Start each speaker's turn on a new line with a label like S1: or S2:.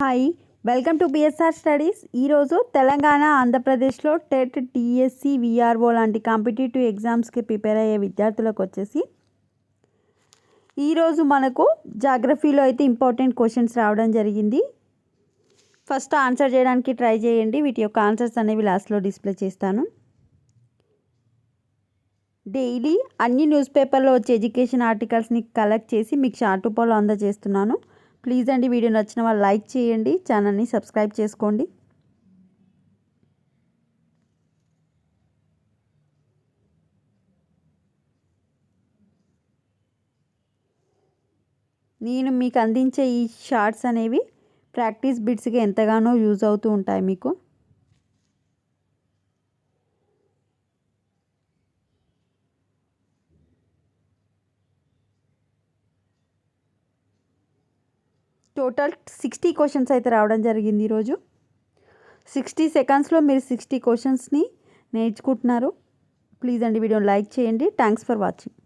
S1: Hi, welcome to BSR studies. ఈరోజు తెలంగాణ, ఆంధ్రప్రదేశ్లో TET, TSC, VRO లాంటి కాంపిటేటివ్ ఎగ్జామ్స్కి ప్రిపేర్ అయ్యే విద్యార్థులకు వచ్చేసి ఈరోజు మనకు జాగ్రఫీలో అయితే ఇంపార్టెంట్ క్వశ్చన్స్ రావడం జరిగింది. ఫస్ట్ ఆన్సర్ చేయడానికి ట్రై చేయండి. వీటి యొక్క ఆన్సర్స్ అనేవి లాస్ట్లో డిస్ప్లే చేస్తాను. డైలీ అన్ని న్యూస్ పేపర్లో వచ్చే ఎడ్యుకేషన్ ఆర్టికల్స్ని కలెక్ట్ చేసి మీకు షార్ట్ రూపంలో అందజేస్తున్నాను. ప్లీజ్ అండి, వీడియో నచ్చిన వాళ్ళు లైక్ చేయండి, ఛానల్ని సబ్స్క్రైబ్ చేసుకోండి. నేను మీకు అందించే ఈ షార్ట్స్ అనేవి ప్రాక్టీస్ బిట్స్గా ఎంతగానో యూజ్ అవుతూ ఉంటాయి మీకు. టోటల్ 60 క్వశ్చన్స్ అయితే రావడం జరిగింది ఈరోజు. 60 సెకండ్స్లో మీరు 60 క్వశ్చన్స్ని నేర్చుకుంటున్నారు. ప్లీజ్ అండి, వీడియోని లైక్ చేయండి. Thanks for watching.